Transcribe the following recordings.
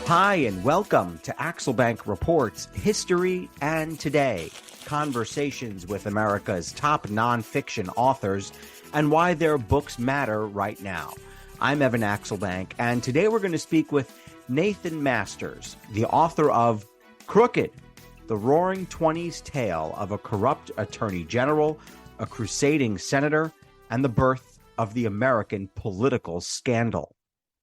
Hi, and welcome to Axelbank Reports History and Today, conversations with America's top nonfiction authors and why their books matter right now. I'm Evan Axelbank, and today we're going to speak with Nathan Masters, the author of Crooked, the Roaring Twenties Tale of a Corrupt Attorney General, a Crusading Senator, and the Birth of the American Political Scandal.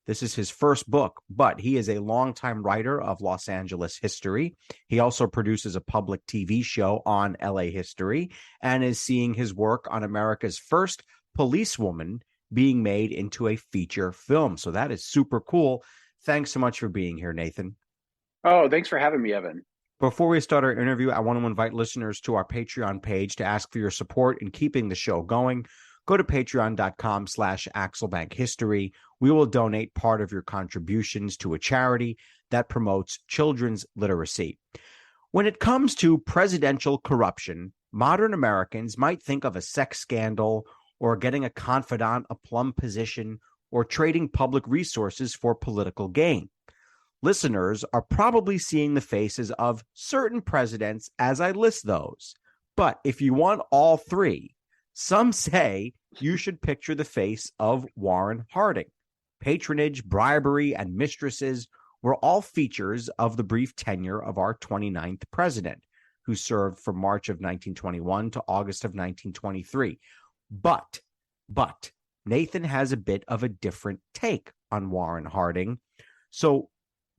This is his first book, but he is a longtime writer of Los Angeles history. He also produces a public TV show on LA history and is seeing his work on America's first policewoman being made into a feature film. So that is super cool. Thanks so much for being here, Nathan. Oh, thanks for having me, Evan. Before we start our interview, I want to invite listeners to our Patreon page to ask for your support in keeping the show going. Go to patreon.com/AxelbankHistory. We will donate part of your contributions to a charity that promotes children's literacy. When it comes to presidential corruption, modern Americans might think of a sex scandal or getting a confidant a plum position or trading public resources for political gain. Listeners are probably seeing the faces of certain presidents as I list those. But if you want all three, some say you should picture the face of Warren Harding. Patronage, bribery, and mistresses were all features of the brief tenure of our 29th president, who served from March of 1921 to August of 1923. But Nathan has a bit of a different take on Warren Harding. So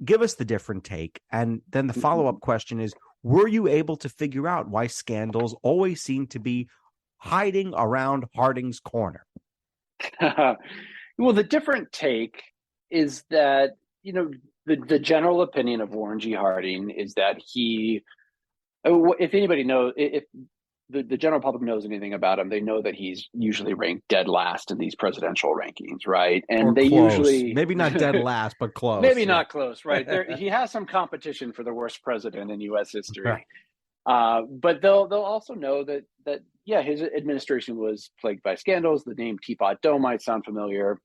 give us the different take. And then the follow-up question is, were you able to figure out why scandals always seem to be hiding around Harding's corner? Well, the different take is that, the general opinion of Warren G. Harding is that if anybody knows, if the general public knows anything about him, they know that he's usually ranked dead last in these presidential rankings, right? And or they close. usually Maybe not dead last, but close. Maybe not close, right? He has some competition for the worst president in U.S. history. Right. But they'll also know that his administration was plagued by scandals. The name Teapot Dome might sound familiar,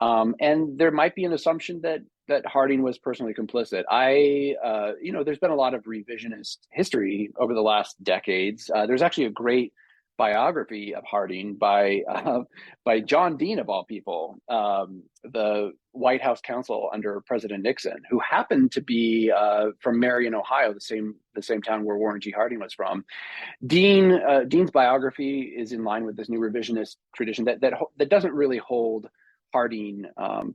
and there might be an assumption that Harding was personally complicit. There's been a lot of revisionist history over the last decades. There's actually a great biography of Harding by John Dean, of all people, the White House counsel under President Nixon, who happened to be from Marion, Ohio, the same town where Warren G. Harding was from. Dean's biography is in line with this new revisionist tradition that doesn't really hold Harding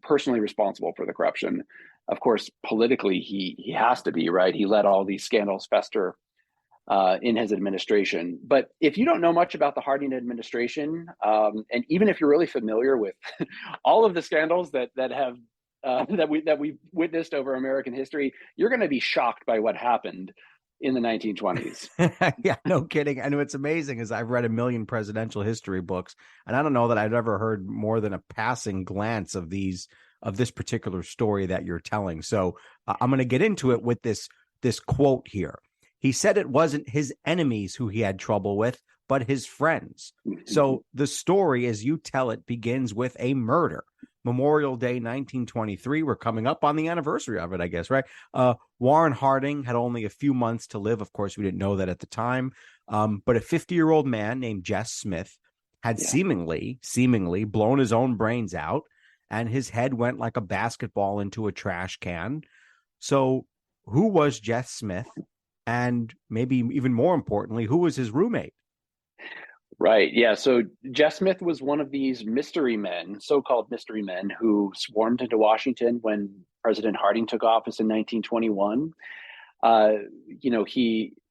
personally responsible for the corruption. Of course, politically, he has to be, right? He let all these scandals fester in his administration. But if you don't know much about the Harding administration, and even if you're really familiar with all of the scandals that we've witnessed over American history, you're going to be shocked by what happened in the 1920s. Yeah, no kidding. And what's amazing is I've read a million presidential history books, and I don't know that I've ever heard more than a passing glance of this particular story that you're telling. So I'm going to get into it with this quote here. He said it wasn't his enemies who he had trouble with, but his friends. So the story, as you tell it, begins with a murder. Memorial Day 1923. We're coming up on the anniversary of it, I guess, right? Warren Harding had only a few months to live. Of course, we didn't know that at the time. But a 50-year-old man named Jess Smith had seemingly blown his own brains out, and his head went like a basketball into a trash can. So who was Jess Smith? And maybe even more importantly, who was his roommate? Right. Yeah. So Jess Smith was one of these mystery men, so-called mystery men, who swarmed into Washington when President Harding took office in 1921.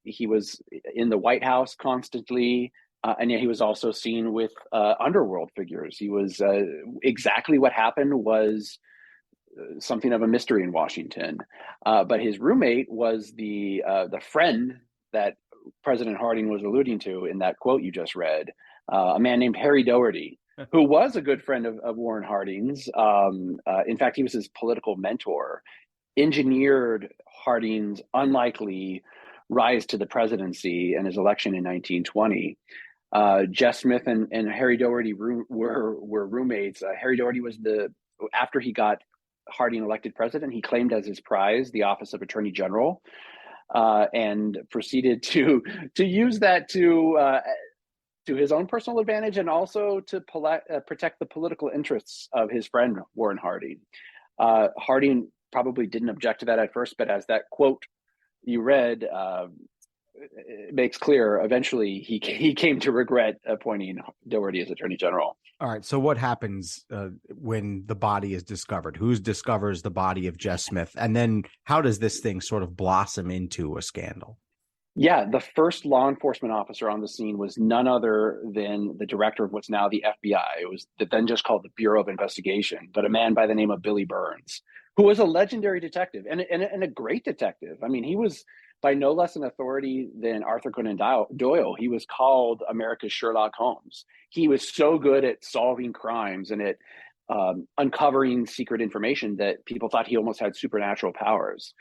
He was in the White House constantly, and yet he was also seen with underworld figures. He was exactly what happened was something of a mystery in Washington. But his roommate was the friend that President Harding was alluding to in that quote you just read, a man named Harry Daugherty, who was a good friend of Warren Harding's. In fact, he was his political mentor, engineered Harding's unlikely rise to the presidency and his election in 1920. Jess Smith and Harry Daugherty were roommates. Harry Daugherty was after he got Harding elected president, he claimed as his prize the office of Attorney General, and proceeded to use that to his own personal advantage and also to protect the political interests of his friend Warren Harding. Harding probably didn't object to that at first, but as that quote you read it makes clear, eventually he came to regret appointing Daugherty as Attorney General. All right. So what happens when the body is discovered? Who discovers the body of Jess Smith? And then how does this thing sort of blossom into a scandal? Yeah, the first law enforcement officer on the scene was none other than the director of what's now the FBI. It was then just called the Bureau of Investigation, but a man by the name of Billy Burns, who was a legendary detective and a great detective. I mean, he was by no less an authority than Arthur Conan Doyle. He was called America's Sherlock Holmes. He was so good at solving crimes and at uncovering secret information that people thought he almost had supernatural powers.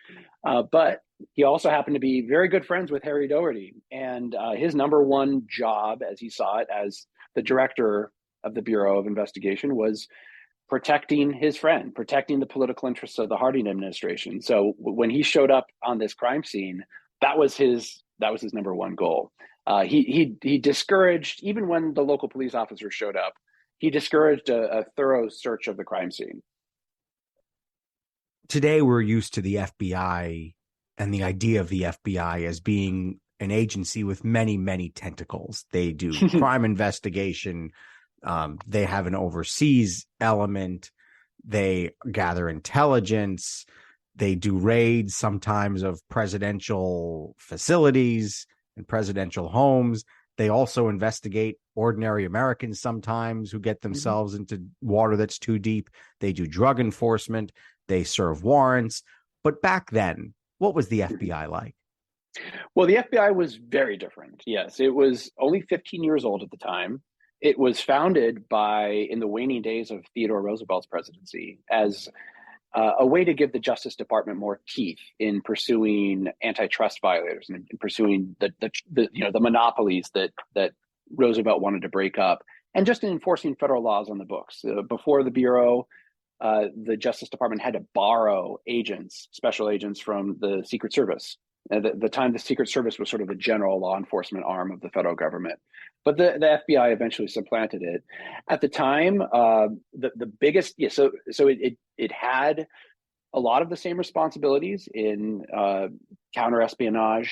But he also happened to be very good friends with Harry Daugherty. And his number one job, as he saw it, as the director of the Bureau of Investigation, was protecting his friend, protecting the political interests of the Harding administration. So when he showed up on this crime scene, that was his number one goal. He discouraged, even when the local police officers showed up, he discouraged a thorough search of the crime scene. Today, we're used to the FBI and the idea of the FBI as being an agency with many, many tentacles. They do crime investigation. They have an overseas element. They gather intelligence. They do raids sometimes of presidential facilities and presidential homes. They also investigate ordinary Americans sometimes who get themselves into water that's too deep. They do drug enforcement. They serve warrants. But back then, what was the FBI like? Well, the FBI was very different. Yes, it was only 15 years old at the time. It was founded in the waning days of Theodore Roosevelt's presidency, as a way to give the Justice Department more teeth in pursuing antitrust violators and in pursuing the monopolies that Roosevelt wanted to break up, and just in enforcing federal laws on the books. Before the Bureau, the Justice Department had to borrow special agents from the Secret Service. At the time, the Secret Service was sort of the general law enforcement arm of the federal government. But the FBI eventually supplanted it. At the time, the biggest, so it had a lot of the same responsibilities in counterespionage,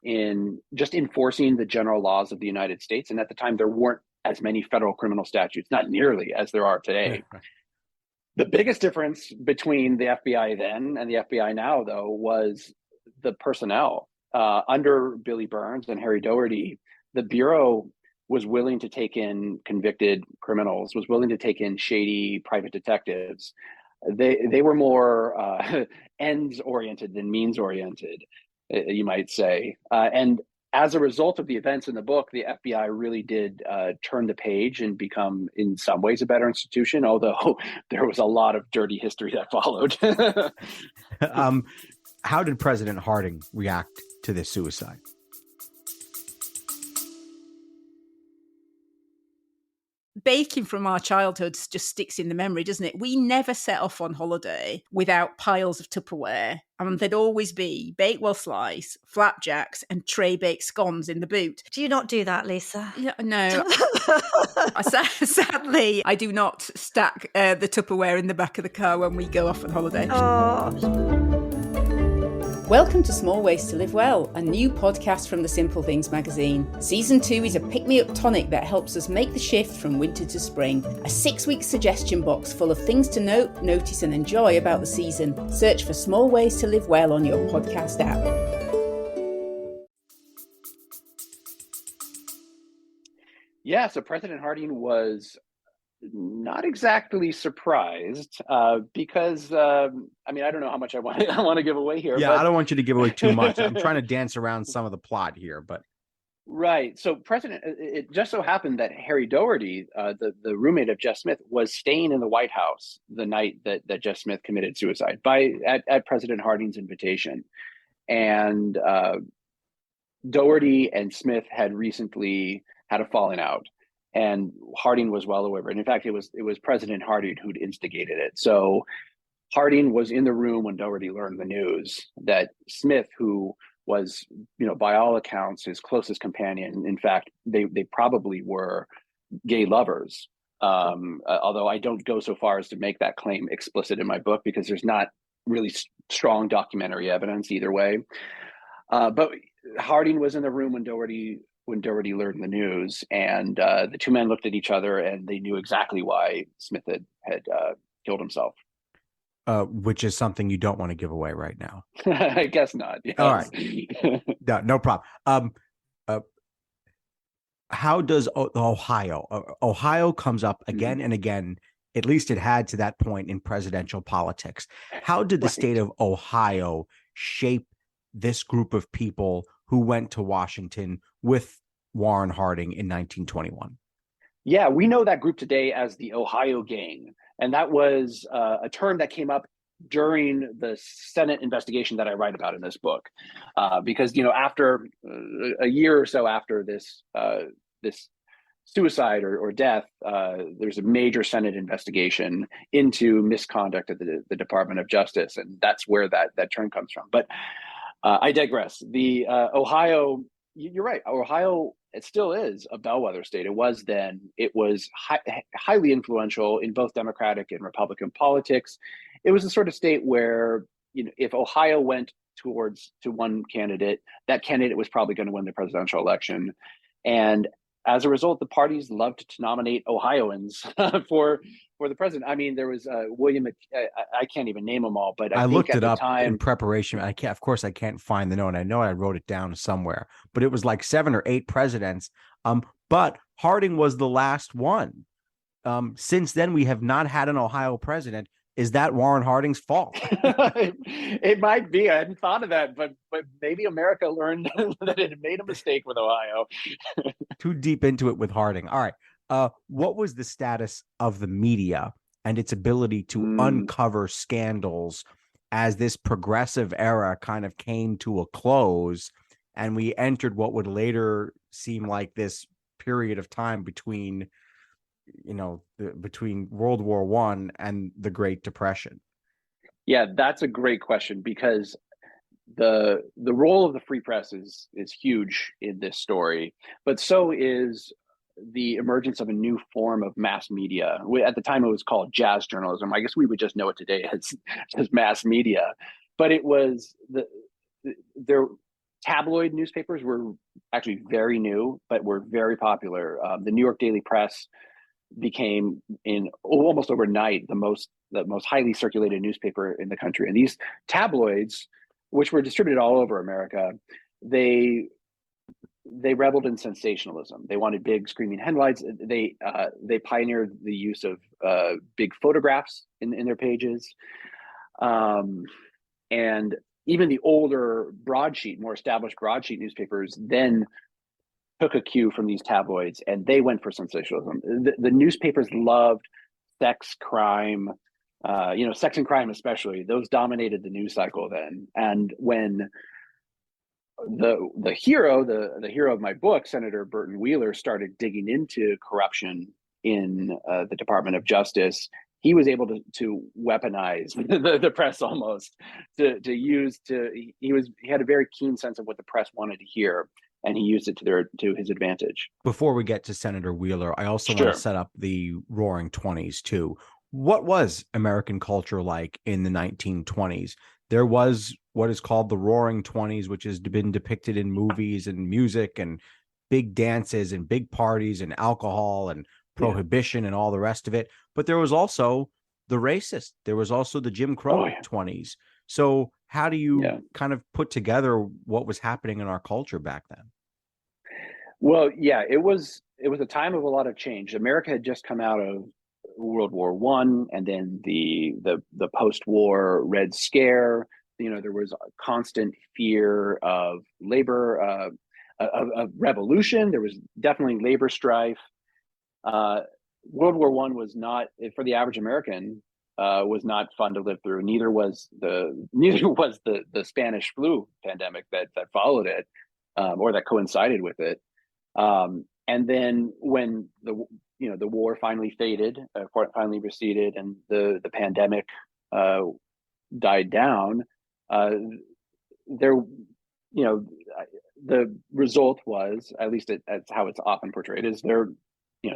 in just enforcing the general laws of the United States. And at the time, there weren't as many federal criminal statutes, not nearly as there are today. Yeah. The biggest difference between the FBI then and the FBI now, though, was the personnel. Under Billy Burns and Harry Daugherty, the Bureau was willing to take in convicted criminals, was willing to take in shady private detectives. They were more ends-oriented than means-oriented, you might say. And as a result of the events in the book, the FBI really did turn the page and become, in some ways, a better institution, although there was a lot of dirty history that followed. How did President Harding react to this suicide? Baking from our childhoods just sticks in the memory, doesn't it? We never set off on holiday without piles of Tupperware. And there'd always be Bakewell slice, flapjacks, and tray baked scones in the boot. Do you not do that, Lisa? No. Sadly, I do not stack the Tupperware in the back of the car when we go off on holiday. Oh. Welcome to Small Ways to Live Well, a new podcast from the Simple Things magazine. Season 2 is a pick-me-up tonic that helps us make the shift from winter to spring. A 6-week suggestion box full of things to note, notice and enjoy about the season. Search for Small Ways to Live Well on your podcast app. Yeah, so President Harding was not exactly surprised because I don't know how much I want to give away here. Yeah, but I don't want you to give away too much. I'm trying to dance around some of the plot here, but right. So it just so happened that Harry Daugherty, the roommate of Jess Smith, was staying in the White House the night that Jess Smith committed suicide at President Harding's invitation, and Daugherty and Smith had recently had a falling out. And Harding was well aware of it. And in fact, it was President Harding who'd instigated it. So Harding was in the room when Daugherty learned the news that Smith, who was, by all accounts, his closest companion. In fact, they probably were gay lovers. Although I don't go so far as to make that claim explicit in my book because there's not really strong documentary evidence either way. But Harding was in the room when Daugherty learned the news, and the two men looked at each other and they knew exactly why Smith had killed himself. Which is something you don't want to give away right now. I guess not. Yes. All right. No problem. How does Ohio comes up again and again, at least it had to that point in presidential politics. How did the state of Ohio shape this group of people who went to Washington with Warren Harding in 1921? Yeah, we know that group today as the Ohio Gang. And that was a term that came up during the Senate investigation that I write about in this book. Because, after a year or so after this suicide or death, there's a major Senate investigation into misconduct at the Department of Justice. And that's where that term comes from. But I digress. The Ohio, you're right. Ohio, it still is a bellwether state. It was then. It was highly influential in both Democratic and Republican politics. It was the sort of state where, if Ohio went to one candidate, that candidate was probably going to win the presidential election. And as a result, the parties loved to nominate Ohioans for the president. I mean, there was William. I can't even name them all, but I think looked it up time, in preparation. I can't. Of course, I can't find the note. I know I wrote it down somewhere, but it was like 7 or 8 presidents. But Harding was the last one. Since then, we have not had an Ohio president. Is that Warren Harding's fault? It might be. I hadn't thought of that, but maybe America learned that it had made a mistake with Ohio. Too deep into it with Harding. All right. What was the status of the media and its ability to uncover scandals as this progressive era kind of came to a close and we entered what would later seem like this period of time between World War I and the Great Depression? Yeah, that's a great question, because the role of the free press is huge in this story, but so is the emergence of a new form of mass media. At the time, it was called jazz journalism. I guess we would just know it today as mass media, but it was their tabloid newspapers were actually very new, but were very popular. The New York Daily Press became, in almost overnight, the most highly circulated newspaper in the country. And these tabloids, which were distributed all over America, they reveled in sensationalism. They wanted big screaming headlines. They pioneered the use of big photographs in their pages. And even the older broadsheet, more established broadsheet newspapers then took a cue from these tabloids, and they went for sensationalism. The newspapers loved sex, crime, sex and crime especially. Those dominated the news cycle then. And when the hero of my book, Senator Burton Wheeler, started digging into corruption in the Department of Justice, he was able to weaponize the press almost he had a very keen sense of what the press wanted to hear, and he used it to his advantage. Before we get to Senator Wheeler, I also Sure. want to set up the Roaring Twenties too. What was American culture like in the 1920s? There was what is called the Roaring Twenties, which has been depicted in movies and music and big dances and big parties and alcohol and prohibition and all the rest of it. But there was also the racist. There was also the Jim Crow 20s. So how do you kind of put together what was happening in our culture back then? Well, yeah, it was a time of a lot of change. America had just come out of World War I, and then the post-war Red Scare. There was a constant fear of labor, of revolution. There was definitely labor strife. World War I was not, for the average American, was not fun to live through. Neither was the Spanish flu pandemic that followed it, or that coincided with it. And then when the war finally faded, finally receded, and the pandemic died down, there, the result was, at least that's how it's often portrayed, is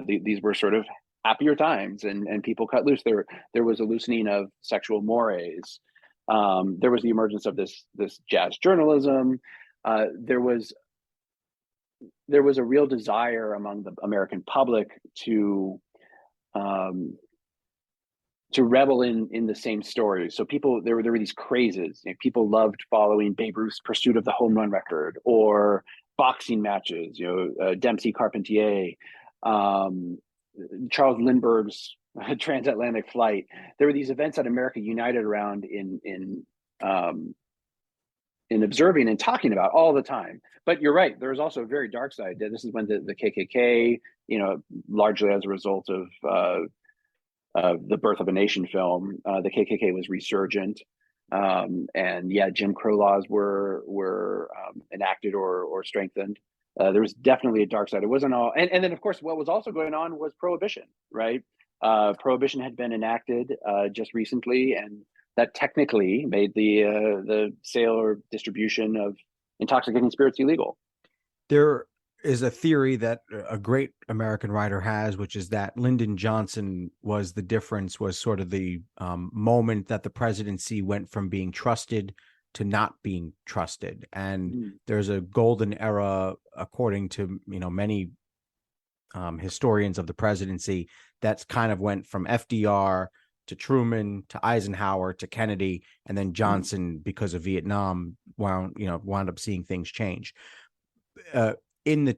these were sort of happier times, and people cut loose. There was a loosening of sexual mores. There was the emergence of this jazz journalism. There was a real desire among the American public to revel in the same stories. So there were these crazes. People loved following Babe Ruth's pursuit of the home run record, or boxing matches. Dempsey Carpentier, Charles Lindbergh's transatlantic flight. There were these events that America united around in observing and talking about all the time. But you're right, there was also a very dark side. This is when the KKK, largely as a result of the Birth of a Nation film, the KKK was resurgent. And yeah, Jim Crow laws were enacted or strengthened. There was definitely a dark side. It wasn't all, and then of course what was also going on was prohibition, right? Prohibition had been enacted just recently, and that technically made the sale or distribution of intoxicating spirits illegal. There is a theory that a great American writer has, which is that Lyndon Johnson was sort of the moment that the presidency went from being trusted to not being trusted. And there's a golden era, according to many historians of the presidency, that's kind of went from FDR to Truman to Eisenhower to Kennedy, and then Johnson, because of Vietnam, wound up seeing things change. In the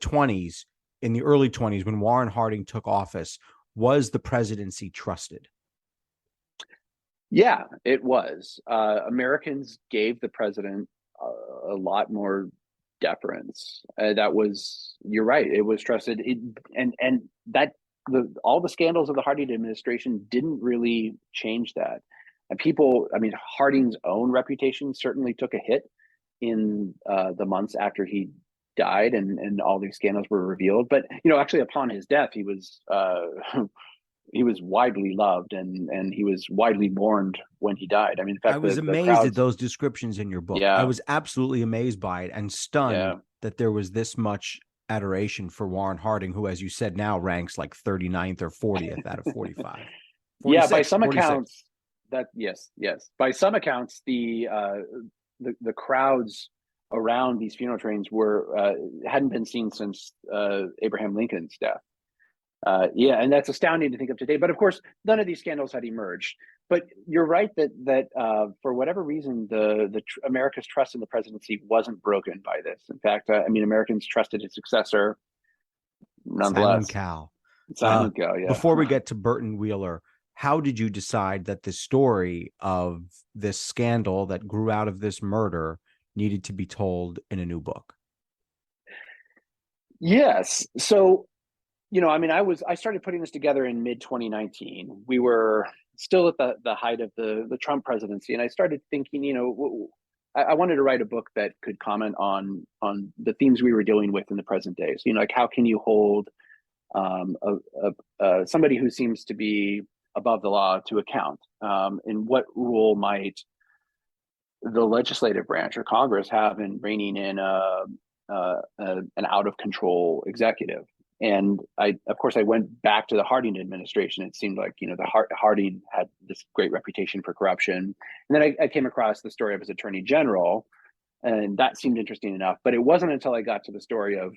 early 20s, when Warren Harding took office, was the presidency trusted? Yeah, it was. Americans gave the president a lot more deference. You're right, it was trusted. All the scandals of the Harding administration didn't really change that. And Harding's own reputation certainly took a hit in the months after he died and all these scandals were revealed. But actually upon his death, he was widely loved and he was widely mourned when he died. In fact, I was amazed at those descriptions in your book. Yeah. I was absolutely amazed by it and stunned that there was this much adoration for Warren Harding, who, as you said, now ranks like 39th or 40th out of 45. 46, by some 46. accounts, yes. By some accounts, the crowds around these funeral trains hadn't been seen since Abraham Lincoln's death. And that's astounding to think of today. But of course, none of these scandals had emerged. But you're right that for whatever reason, America's trust in the presidency wasn't broken by this. In fact, Americans trusted his successor nonetheless. Silent Cal, yeah. Before we get to Burton Wheeler, how did you decide that the story of this scandal that grew out of this murder needed to be told in a new book? Yes. So, I started putting this together in mid-2019. We were still at the height of the Trump presidency, and I started thinking, I wanted to write a book that could comment on the themes we were dealing with in the present day. So, how can you hold somebody who seems to be above the law to account? And what role might the legislative branch or Congress have in reining in an out of control executive? And I went back to the Harding administration. It seemed like, Harding had this great reputation for corruption. And then I came across the story of his attorney general, and that seemed interesting enough. But it wasn't until I got to the story of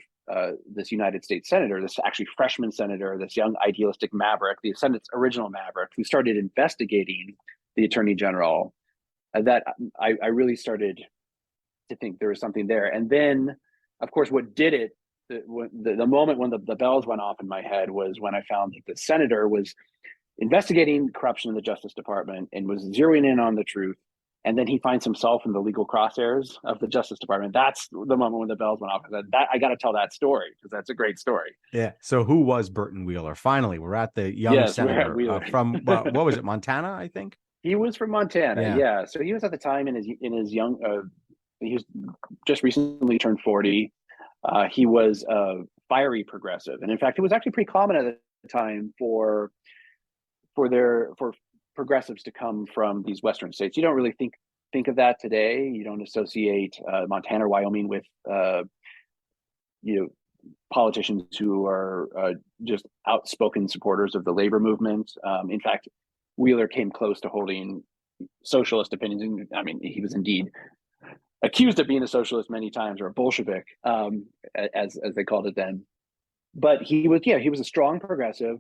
this United States senator, this actually freshman senator, this young idealistic maverick, the Senate's original maverick, who started investigating the attorney general, that I really started to think there was something there. And then, of course, what did it, the moment when the bells went off in my head was when I found that the senator was investigating corruption in the Justice Department and was zeroing in on the truth. And then he finds himself in the legal crosshairs of the Justice Department. That's the moment when the bells went off. I got to tell that story because that's a great story. Yeah. So who was Burton Wheeler? Finally, we're at the young senator from what was it, Montana? I think he was from Montana. Yeah. So he was at the time in his young. He was just recently turned 40. He was a fiery progressive, and in fact, it was actually pretty common at the time for progressives to come from these Western states. You don't really think think of that today. You don't associate Montana or Wyoming with politicians who are just outspoken supporters of the labor movement. In fact, Wheeler came close to holding socialist opinions. I mean, he was indeed accused of being a socialist many times, or a Bolshevik, as they called it then. But he was a strong progressive.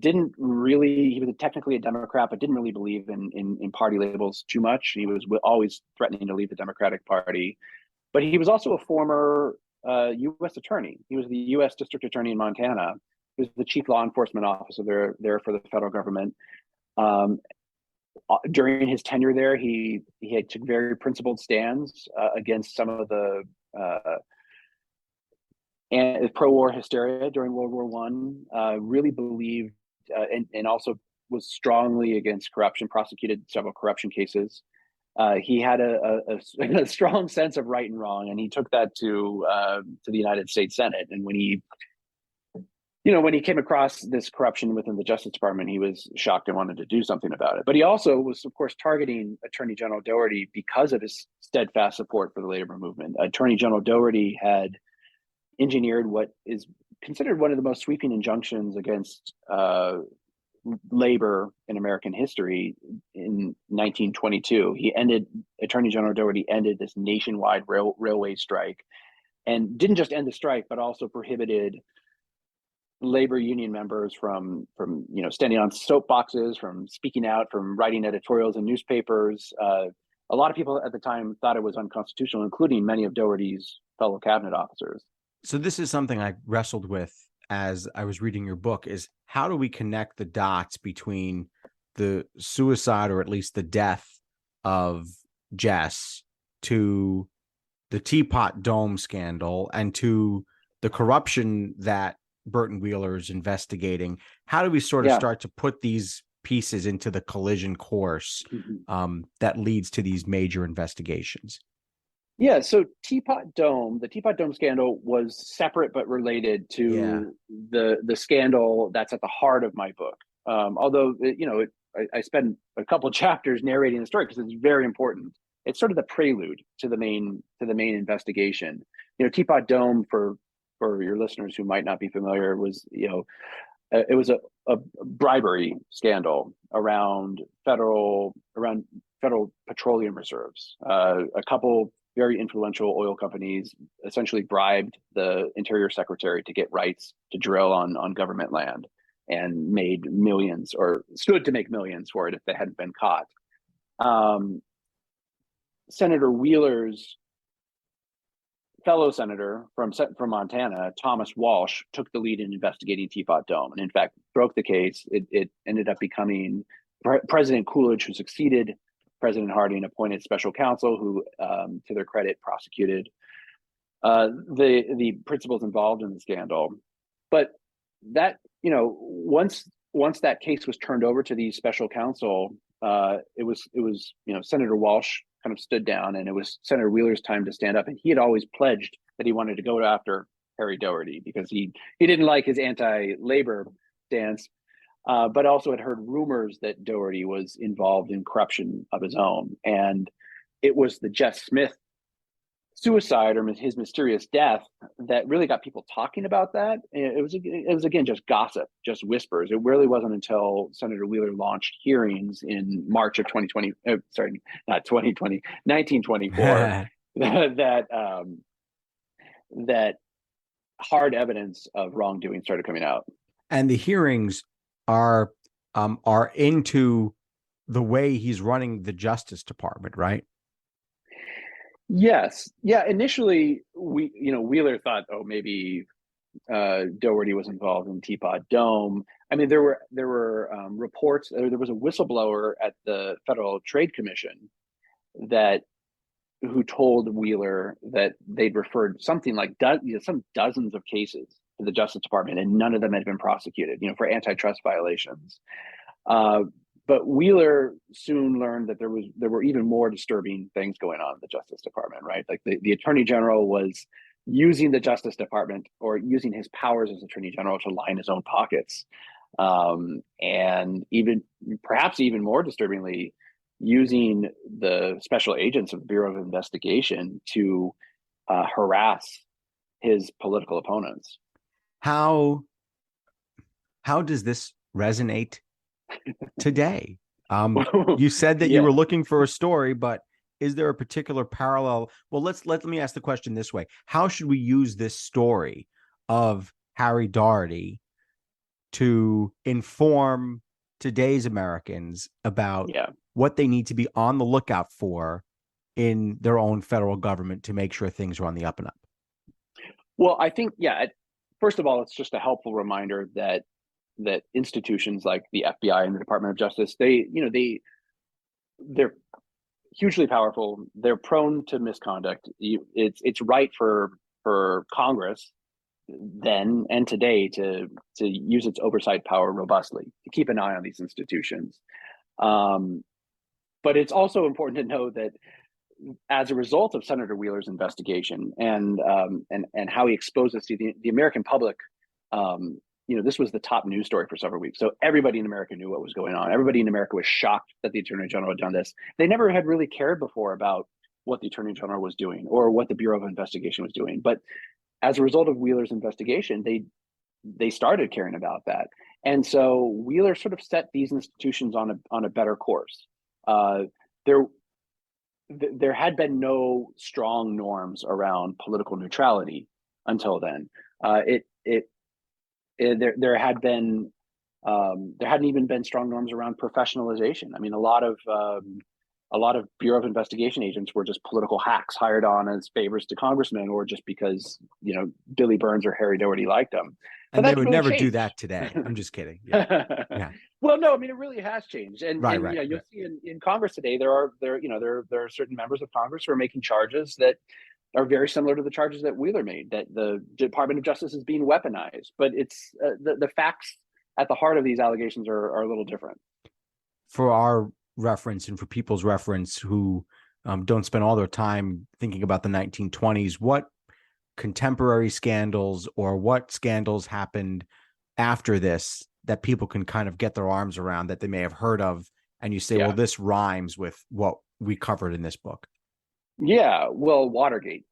He was technically a Democrat, but didn't really believe in party labels too much. He was always threatening to leave the Democratic Party. But he was also a former U.S. attorney. He was the U.S. District Attorney in Montana. He was the chief law enforcement officer there for the federal government. During his tenure there, he took very principled stands against some of the pro-war hysteria during World War I. Really believed and also was strongly against corruption. Prosecuted several corruption cases. He had a strong sense of right and wrong, and he took that to the United States Senate. And when he came across this corruption within the Justice Department, he was shocked and wanted to do something about it. But he also was, of course, targeting Attorney General Daugherty because of his steadfast support for the labor movement. Attorney General Daugherty had engineered what is considered one of the most sweeping injunctions against labor in American history in 1922. Attorney General Daugherty ended this nationwide railway strike, and didn't just end the strike, but also prohibited labor union members from standing on soapboxes, from speaking out, from writing editorials in newspapers. A lot of people at the time thought it was unconstitutional, including many of Daugherty's fellow cabinet officers. So this is something I wrestled with as I was reading your book, is how do we connect the dots between the suicide, or at least the death, of Jess to the Teapot Dome scandal and to the corruption that Burton Wheeler is investigating? How do we sort of start to put these pieces into the collision course that leads to these major investigations? Yeah, so the Teapot Dome scandal was separate but related to the scandal that's at the heart of my book. Although I spend a couple of chapters narrating the story because it's very important. It's sort of the prelude to the main investigation. Teapot Dome, for your listeners who might not be familiar, was it was a bribery scandal around federal petroleum reserves. A couple very influential oil companies essentially bribed the Interior Secretary to get rights to drill on government land, and made millions, or stood to make millions for it if they hadn't been caught. Senator Wheeler's fellow senator from Montana, Thomas Walsh, took the lead in investigating Teapot Dome, and in fact broke the case. It ended up becoming President Coolidge, who succeeded President Harding, appointed special counsel who, to their credit, prosecuted the principals involved in the scandal. But that, once that case was turned over to the special counsel, it was Senator Walsh kind of stood down, and it was Senator Wheeler's time to stand up. And he had always pledged that he wanted to go after Harry Daugherty because he didn't like his anti-labor stance. But also had heard rumors that Daugherty was involved in corruption of his own. And it was the Jess Smith suicide, or his mysterious death, that really got people talking about that. It was again just gossip, just whispers. It really wasn't until Senator Wheeler launched hearings in March of 1924 that hard evidence of wrongdoing started coming out. And the hearings are into the way he's running the Justice Department, right? Yes. Yeah. Initially, Wheeler thought, maybe Daugherty was involved in Teapot Dome. I mean, there were reports. There was a whistleblower at the Federal Trade Commission who told Wheeler that they'd referred something like some dozens of cases to the Justice Department, and none of them had been prosecuted, for antitrust violations. But Wheeler soon learned that there were even more disturbing things going on in the Justice Department, right? Like the Attorney General was using the Justice Department, or using his powers as Attorney General, to line his own pockets. And perhaps even more disturbingly, using the special agents of the Bureau of Investigation to harass his political opponents. How does this resonate today? You said that you were looking for a story, but is there a particular parallel? Well, let me ask the question this way. How should we use this story of Harry Daugherty to inform today's Americans about what they need to be on the lookout for in their own federal government to make sure things are on the up and up? Well, I think, first of all, it's just a helpful reminder that institutions like the FBI and the Department of Justice, they're hugely powerful. They're prone to misconduct. It's right for Congress then and today to use its oversight power robustly, to keep an eye on these institutions. But it's also important to know that as a result of Senator Wheeler's investigation and how he exposed us to the American public, this was the top news story for several weeks. So everybody in America knew what was going on. Everybody in America was shocked that the Attorney General had done this. They never had really cared before about what the Attorney General was doing or what the Bureau of Investigation was doing. But as a result of Wheeler's investigation, they started caring about that. And so Wheeler sort of set these institutions on a better course. There had been no strong norms around political neutrality until then. There hadn't even been strong norms around professionalization. I mean, a lot of Bureau of Investigation agents were just political hacks hired on as favors to congressmen, or just because Billy Burns or Harry Daugherty liked them. And they would never do that today. I'm just kidding. Yeah. Well, no, I mean, it really has changed. And right. You'll see in Congress today, there are certain members of Congress who are making charges that are very similar to the charges that Wheeler made, that the Department of Justice is being weaponized. But it's the facts at the heart of these allegations are a little different. For our reference and for people's reference who don't spend all their time thinking about the 1920s, what contemporary scandals or what scandals happened after this that people can kind of get their arms around that they may have heard of, and you say, well, this rhymes with what we covered in this book? Yeah, well, Watergate,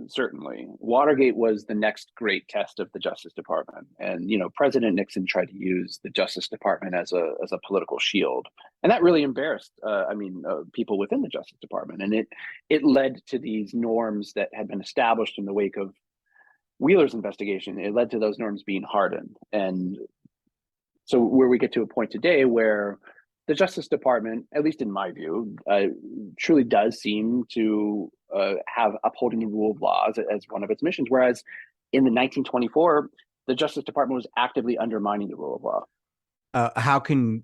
certainly. Watergate was the next great test of the Justice Department. And, President Nixon tried to use the Justice Department as a political shield. And that really embarrassed, people within the Justice Department. And it led to these norms that had been established in the wake of Wheeler's investigation. It led to those norms being hardened. And so where we get to a point today where the Justice Department, at least in my view, truly does seem to have upholding the rule of law as one of its missions. Whereas in the 1924, the Justice Department was actively undermining the rule of law. How can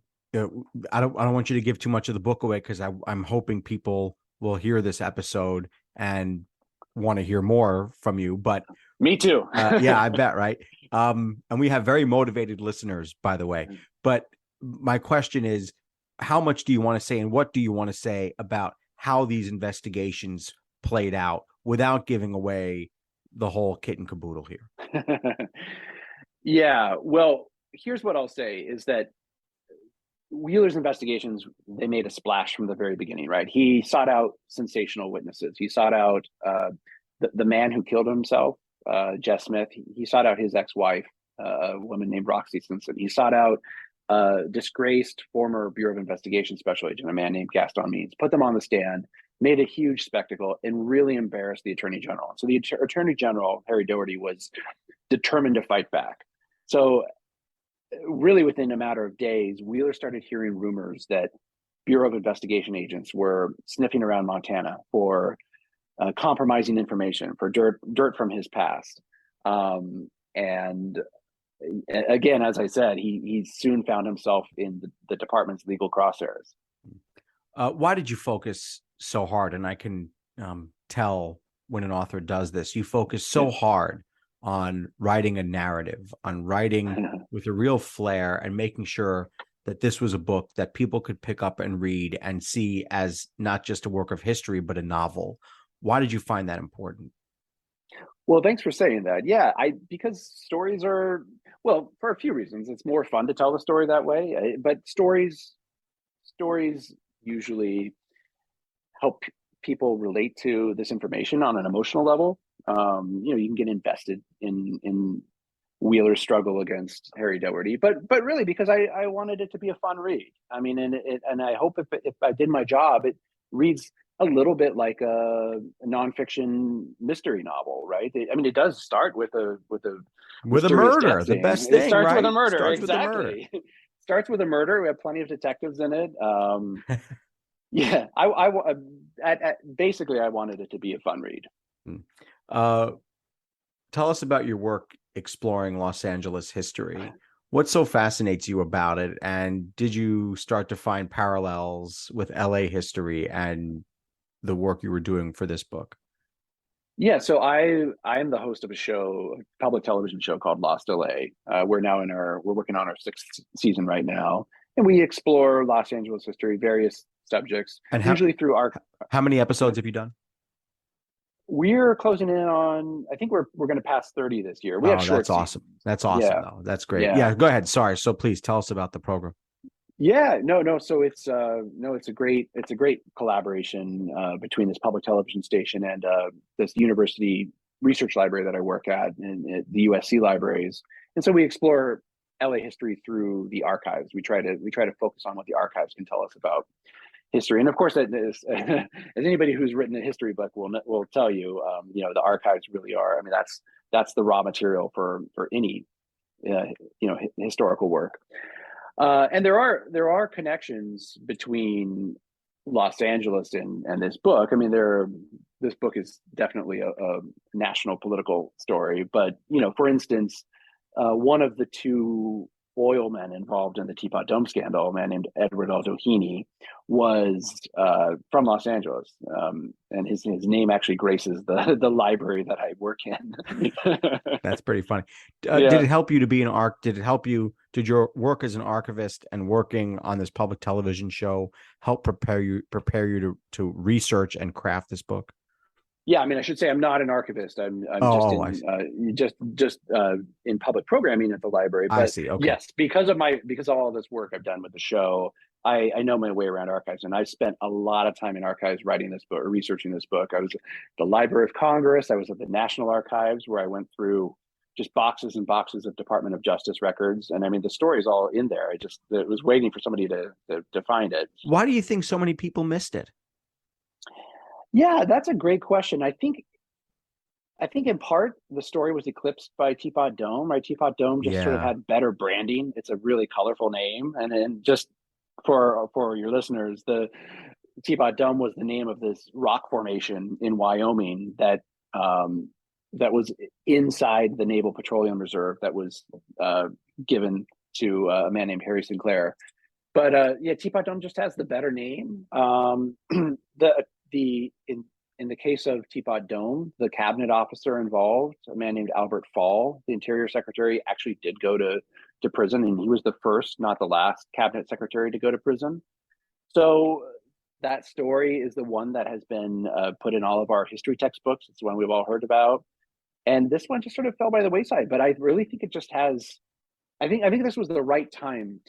I don't want you to give too much of the book away, because I'm hoping people will hear this episode and want to hear more from you. But me too. Yeah, I bet. Right. And we have very motivated listeners, by the way. But my question is, how much do you want to say, and what do you want to say about how these investigations played out without giving away the whole kit and caboodle here? Yeah, well, here's what I'll say is that Wheeler's investigations, they made a splash from the very beginning, right? He sought out sensational witnesses. He sought out the man who killed himself, Jess Smith. He sought out his ex-wife, a woman named Roxy Simpson. He sought out disgraced former Bureau of Investigation special agent, a man named Gaston Means, put them on the stand, made a huge spectacle, and really embarrassed the Attorney General. So the Attorney General, Harry Daugherty, was determined to fight back. So really within a matter of days, Wheeler started hearing rumors that Bureau of Investigation agents were sniffing around Montana for compromising information, for dirt from his past. And again, as I said, he soon found himself in the department's legal crosshairs. Why did you focus so hard? And I can tell when an author does this, you focus so hard on writing a narrative, on writing with a real flair, and making sure that this was a book that people could pick up and read and see as not just a work of history, but a novel. Why did you find that important? Well, thanks for saying that. Yeah, because stories are, well, for a few reasons. It's more fun to tell the story that way, but stories usually help people relate to this information on an emotional level. You can get invested in Wheeler's struggle against Harry Daugherty, but really because I wanted it to be a fun read. I mean, and I hope if I did my job, it reads a little bit like a nonfiction mystery novel, right? It does start with a murder, the best thing. It starts right? with a murder, Starts exactly. With Starts with a murder. We have plenty of detectives in it. Yeah, I basically I wanted it to be a fun read. Tell us about your work exploring Los Angeles history. What so fascinates you about it? And did you start to find parallels with LA history and the work you were doing for this book? Yeah, so I am the host of a public television show called Lost LA. We're working on our 6th season right now, and we explore Los Angeles history, various subjects, and usually through our. How many episodes have you done? We're closing in on. I think we're going to pass 30 this year. We have short That's awesome. seasons. That's awesome, Yeah. though. That's great. Yeah, go ahead. Sorry. So please tell us about the program. Yeah, no. So it's a great collaboration between this public television station and this university research library that I work at, and the USC libraries. And so we explore LA history through the archives. We try to focus on what the archives can tell us about history. And of course, as anybody who's written a history book will tell you, the archives really are. I mean, that's the raw material for any historical work. And there are connections between Los Angeles and this book. I mean, this book is definitely a national political story. But for instance, one of the 2 oil men involved in the Teapot Dome scandal, a man named Edward Doheny, was from Los Angeles, and his name actually graces the library that I work in. That's pretty funny. Yeah. Did it help you to be an Did it help you? Did your work as an archivist and working on this public television show help prepare you to research and craft this book? Yeah, I mean, I should say I'm not an archivist. I'm just in public programming at the library. But I see. Okay. Yes, because of all this work I've done with the show, I know my way around archives, and I spent a lot of time in archives writing this book or researching this book. I was at the Library of Congress. I was at the National Archives, where I went through just boxes and boxes of Department of Justice records. And I mean, the story's all in there. It was waiting for somebody to find it. Why do you think so many people missed it? Yeah, that's a great question. I think in part the story was eclipsed by Teapot Dome. Right, Teapot Dome just sort of had better branding. It's a really colorful name, and just for your listeners, the Teapot Dome was the name of this rock formation in Wyoming that was inside the Naval Petroleum Reserve that was given to a man named Harry Sinclair. But Teapot Dome just has the better name. In the case of Teapot Dome, the cabinet officer involved, a man named Albert Fall, the Interior Secretary, actually did go to prison, and he was the first, not the last, cabinet secretary to go to prison. So that story is the one that has been put in all of our history textbooks. It's the one we've all heard about, and this one just sort of fell by the wayside. But I really think it just has. I think this was the right time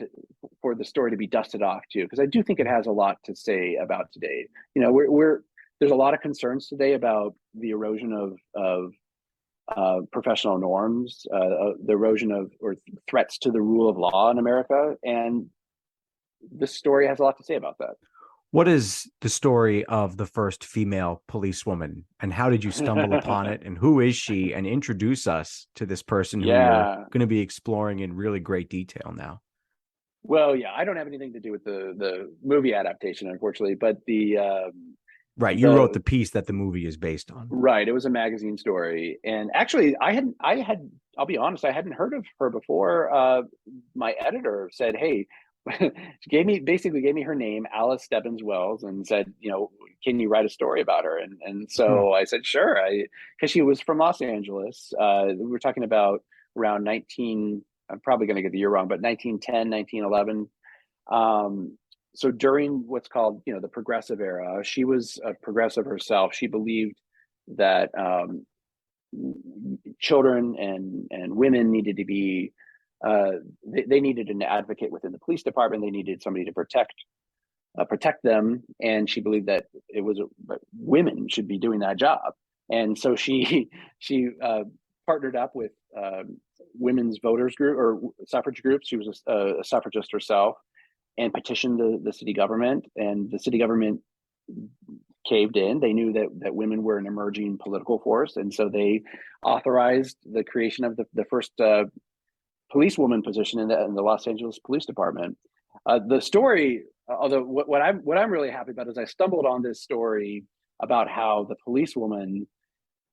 for the story to be dusted off too, because I do think it has a lot to say about today. There's a lot of concerns today about the erosion of professional norms, the erosion of or threats to the rule of law in America, and this story has a lot to say about that. What is the story of the first female policewoman, and how did you stumble upon it, and who is she? And introduce us to this person who you're going to be exploring in really great detail now. Well, I don't have anything to do with the movie adaptation, unfortunately, but right, you wrote the piece that the movie is based on. Right, it was a magazine story, and actually, I'll be honest, I hadn't heard of her before. My editor said, "Hey." She gave me her name, Alice Stebbins Wells, and said, can you write a story about her? And so I said, sure, because she was from Los Angeles. We were talking about around I'm probably going to get the year wrong, but 1910, 1911. So during what's called, the progressive era, she was a progressive herself. She believed that children and women needed to be they needed an advocate within the police department. They needed somebody to protect protect them, and she believed that it was women should be doing that job. And so she partnered up with women's voters group or suffrage groups. She was a suffragist herself, and petitioned the city government, and the city government caved in. They knew that women were an emerging political force, and so they authorized the creation of the first policewoman position in the Los Angeles Police Department. The story, although what I'm really happy about is I stumbled on this story about how the policewoman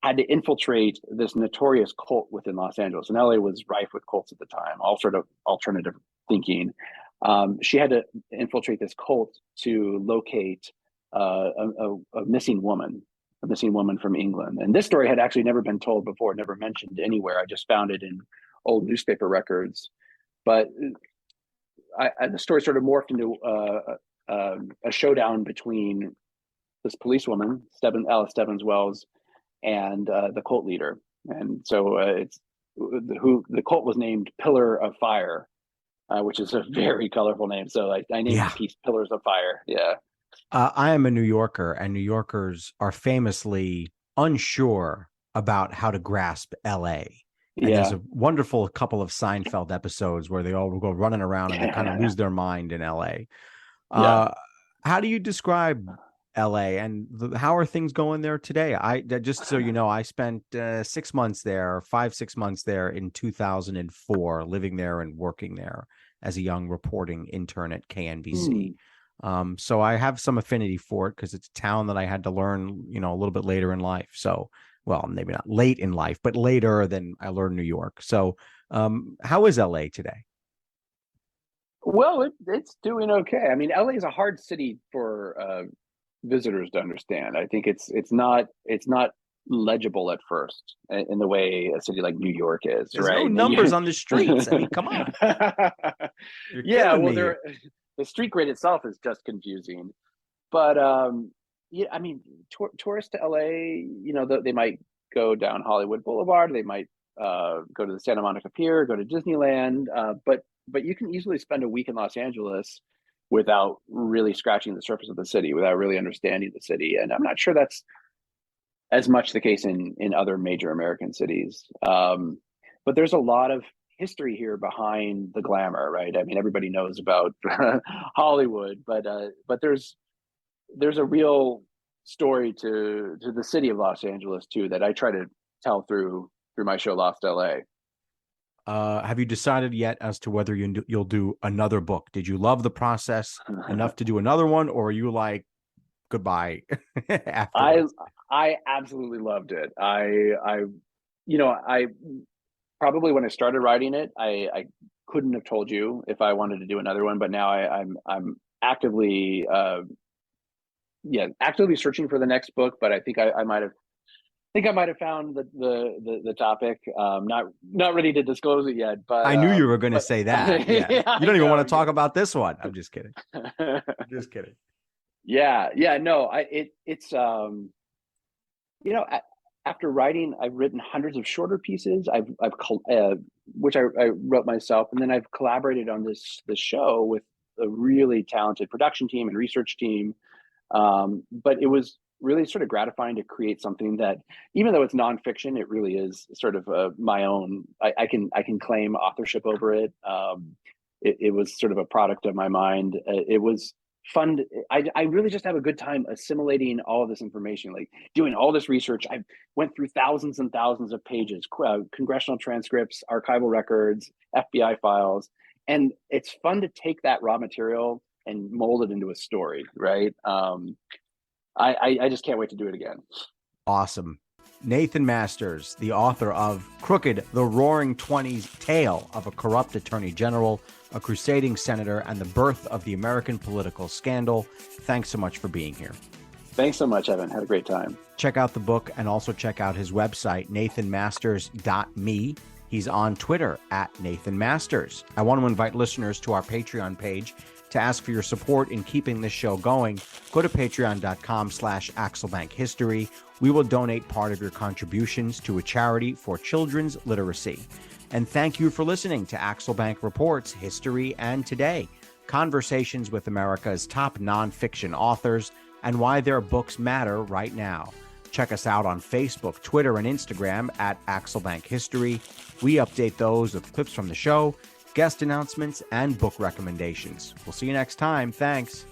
had to infiltrate this notorious cult within Los Angeles, and LA was rife with cults at the time, all sort of alternative thinking. She had to infiltrate this cult to locate a missing woman from England. And this story had actually never been told before, never mentioned anywhere. I just found it in old newspaper records. But the story sort of morphed into a showdown between this policewoman, Alice Stebbins Wells, and the cult leader. And so the cult was named Pillar of Fire, which is a very colorful name. So I named the piece Pillars of Fire. Yeah. I am a New Yorker, and New Yorkers are famously unsure about how to grasp LA. And there's a wonderful couple of Seinfeld episodes where they all go running around and they kind of lose their mind in LA. How do you describe LA, and how are things going there today? Just so you know, I spent 6 months there, 5-6 months there in 2004, living there and working there as a young reporting intern at KNBC. So I have some affinity for it because it's a town that I had to learn, a little bit later in life. So, well, maybe not late in life, but later than I learned New York. So how is LA today? Well, it's doing okay. I mean, LA is a hard city for visitors to understand. I think it's not legible at first in the way a city like New York is. There's right? no numbers on the streets. I mean, come on. The street grid itself is just confusing. But I mean, tourists to LA, they might go down Hollywood Boulevard. They might go to the Santa Monica Pier, go to Disneyland. But you can easily spend a week in Los Angeles without really scratching the surface of the city, without really understanding the city. And I'm not sure that's as much the case in other major American cities. But there's a lot of history here behind the glamour, right? I mean, everybody knows about Hollywood, but there's a real story to the city of Los Angeles too that I try to tell through my show Lost LA. Have you decided yet as to whether you'll do another book? Did you love the process enough to do another one, or are you like, goodbye? I absolutely loved it. I probably when I started writing it, I couldn't have told you if I wanted to do another one, but now I'm actively searching for the next book. But I think I might have found the topiip. Not ready to disclose it yet, but I knew you were going to say that. Yeah. You don't even want to talk about this one. I'm just kidding. Just kidding. Yeah. No, it's after writing, I've written hundreds of shorter pieces. Which I wrote myself, and then I've collaborated on this show with a really talented production team and research team. But it was really sort of gratifying to create something that, even though it's nonfiction, it really is sort of my own. I can claim authorship over it. It was sort of a product of my mind. It was fun. I really just have a good time assimilating all of this information, like doing all this research. I went through thousands and thousands of pages, congressional transcripts, archival records, FBI files, and it's fun to take that raw material and mold it into a story, right? I just can't wait to do it again. Awesome. Nathan Masters, the author of Crooked, the Roaring Twenties Tale of a Corrupt Attorney General, a Crusading Senator, and the Birth of the American Political Scandal. Thanks so much for being here. Thanks so much, Evan. Had a great time. Check out the book and also check out his website, nathanmasters.me. He's on Twitter @NathanMasters. I want to invite listeners to our Patreon page to ask for your support in keeping this show going. Go to patreon.com/AxelBankHistory. We will donate part of your contributions to a charity for children's literacy. And thank you for listening to Axel Bank Reports History and Today. conversations with America's top nonfiction authors, and why their books matter right now. Check us out on Facebook, Twitter, and Instagram at Axelbank History. We update those with clips from the show, guest announcements, and book recommendations. We'll see you next time. Thanks.